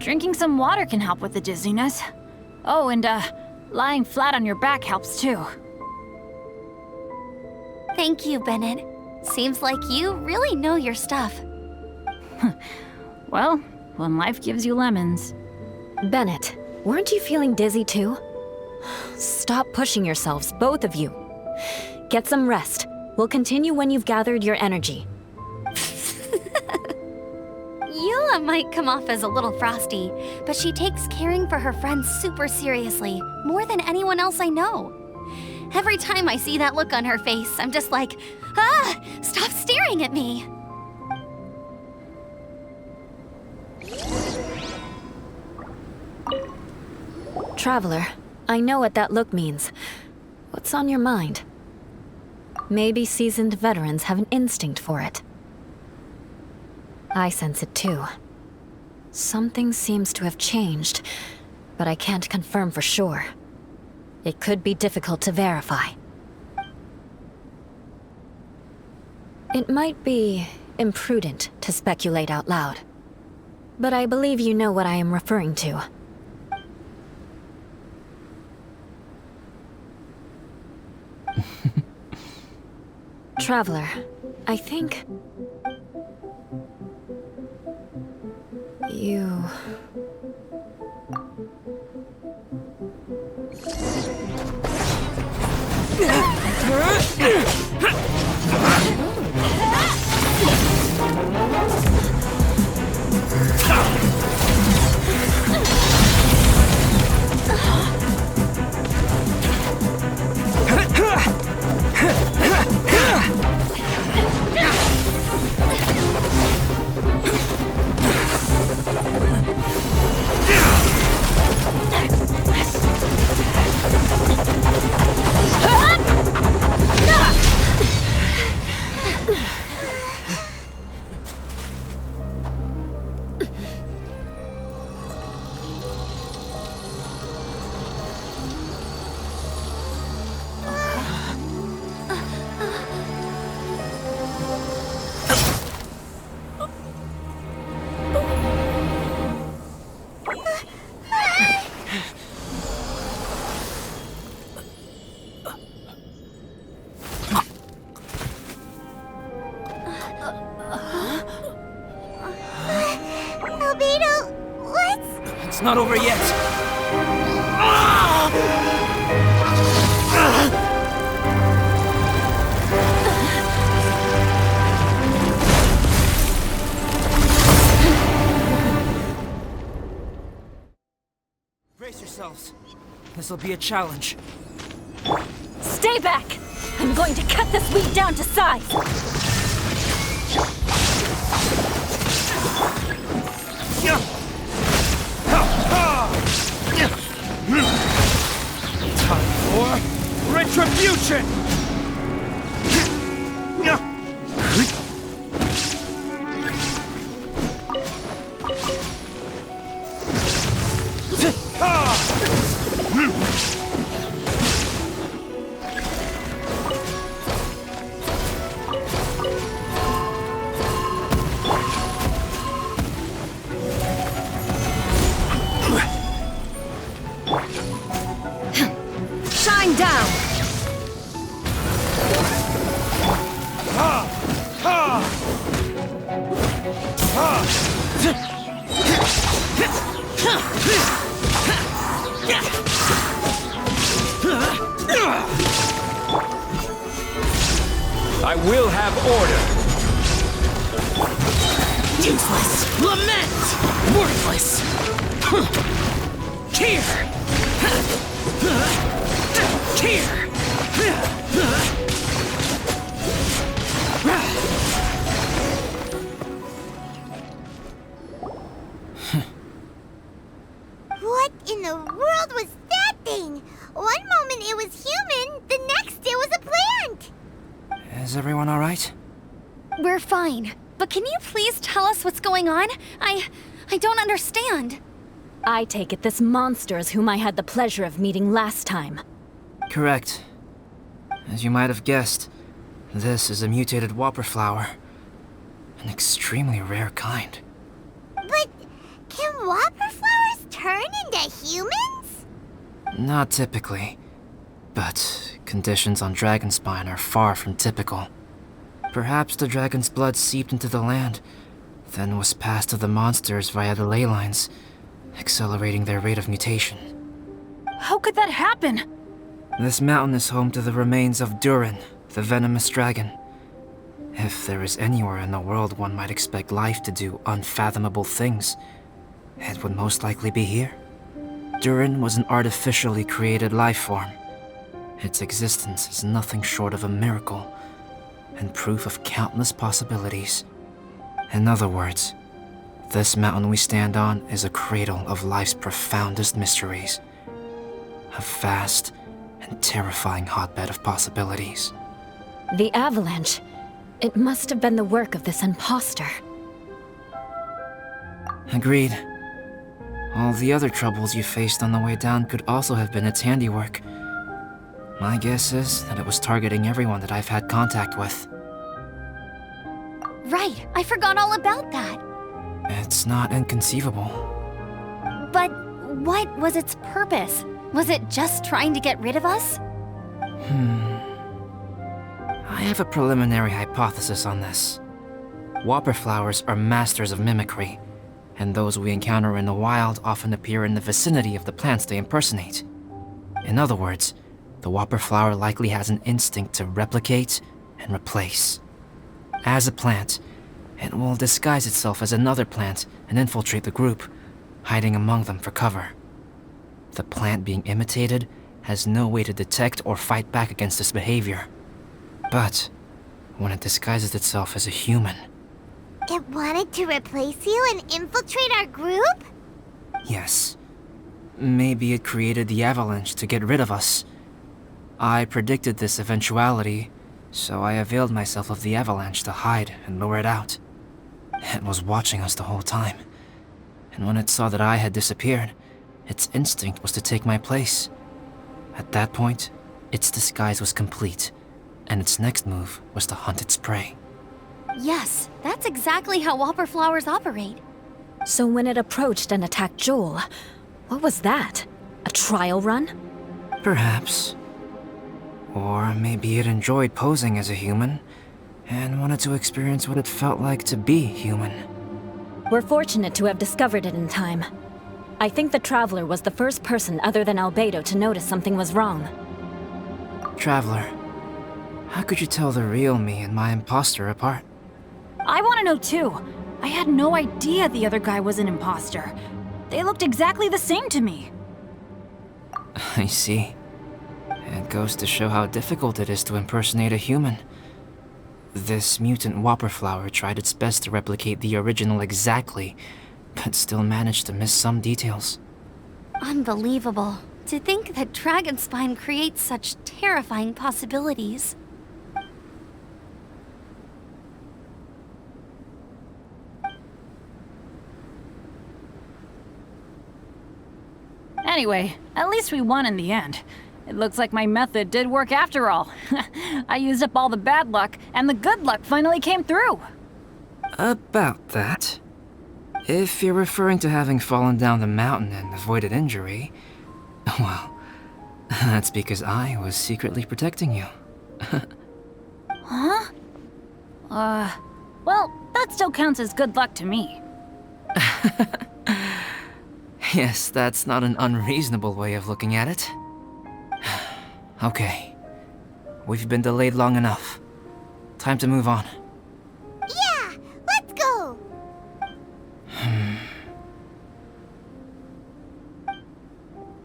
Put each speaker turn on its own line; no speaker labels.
Drinking some water can help with the dizziness. Oh, and lying flat on your back helps too.
Thank you, Bennett. Seems like you really know your stuff.
Well, when life gives you lemons.
Bennett, weren't you feeling dizzy too? Stop pushing yourselves, both of you. Get some rest. We'll continue when you've gathered your energy.
Eula might come off as a little frosty, but she takes caring for her friends super seriously, more than anyone else I know. Every time I see that look on her face, I'm just like, ah, stop staring at me.
Traveler, I know what that look means. What's on your mind? Maybe seasoned veterans have an instinct for it. I sense it too. Something seems to have changed, but I can't confirm for sure. It could be difficult to verify. It might be imprudent to speculate out loud, but I believe you know what I am referring to. Traveler, I think... you...
Albedo, let's...
It's not over yet. Brace yourselves. This'll be a challenge.
Stay back! I'm going to cut this weed down to size!
Time for retribution!
Shine down!
I will have order. Useless. Lament. Worthless. Here. Here.
What in the world was that thing? One moment it was human, the next it was a plant!
Is everyone all right?
We're fine, but can you please tell us what's going on? I don't understand.
I take it this monster is whom I had the pleasure of meeting last time.
Correct. As you might have guessed, this is a mutated whopper flower. An extremely rare kind.
But can whopper turn into humans?
Not typically, but conditions on Dragonspine are far from typical. Perhaps the dragon's blood seeped into the land, then was passed to the monsters via the ley lines, accelerating their rate of mutation.
How could that happen?
This mountain is home to the remains of Durin, the venomous dragon. If there is anywhere in the world one might expect life to do unfathomable things, it would most likely be here. Durin was an artificially created life form. Its existence is nothing short of a miracle, and proof of countless possibilities. In other words, this mountain we stand on is a cradle of life's profoundest mysteries. A vast and terrifying hotbed of possibilities.
The avalanche. It must have been the work of this imposter.
Agreed. All the other troubles you faced on the way down could also have been its handiwork. My guess is that it was targeting everyone that I've had contact with.
Right, I forgot all about that.
It's not inconceivable.
But what was its purpose? Was it just trying to get rid of us?
I have a preliminary hypothesis on this. Whopper flowers are masters of mimicry, and those we encounter in the wild often appear in the vicinity of the plants they impersonate. In other words, the whopper flower likely has an instinct to replicate and replace. As a plant, it will disguise itself as another plant and infiltrate the group, hiding among them for cover. The plant being imitated has no way to detect or fight back against this behavior. But when it disguises itself as a human...
It wanted to replace you and infiltrate our group?
Yes. Maybe it created the avalanche to get rid of us. I predicted this eventuality, so I availed myself of the avalanche to hide and lure it out. It was watching us the whole time, and when it saw that I had disappeared, its instinct was to take my place. At that point, its disguise was complete, and its next move was to hunt its prey.
Yes, that's exactly how whopper flowers operate.
So when it approached and attacked Joel, what was that? A trial run?
Perhaps. Or maybe it enjoyed posing as a human, and wanted to experience what it felt like to be human.
We're fortunate to have discovered it in time. I think the Traveler was the first person other than Albedo to notice something was wrong.
Traveler, how could you tell the real me and my imposter apart?
I want to know too. I had no idea the other guy was an imposter. They looked exactly the same to me.
I see. It goes to show how difficult it is to impersonate a human. This mutant whopper flower tried its best to replicate the original exactly, but still managed to miss some details.
Unbelievable. To think that Dragonspine creates such terrifying possibilities.
Anyway, at least we won in the end. It looks like my method did work after all. I used up all the bad luck, and the good luck finally came through.
About that. If you're referring to having fallen down the mountain and avoided injury, well, that's because I was secretly protecting you.
Huh? Well, that still counts as good luck to me.
Yes, that's not an unreasonable way of looking at it. Okay. We've been delayed long enough. Time to move on.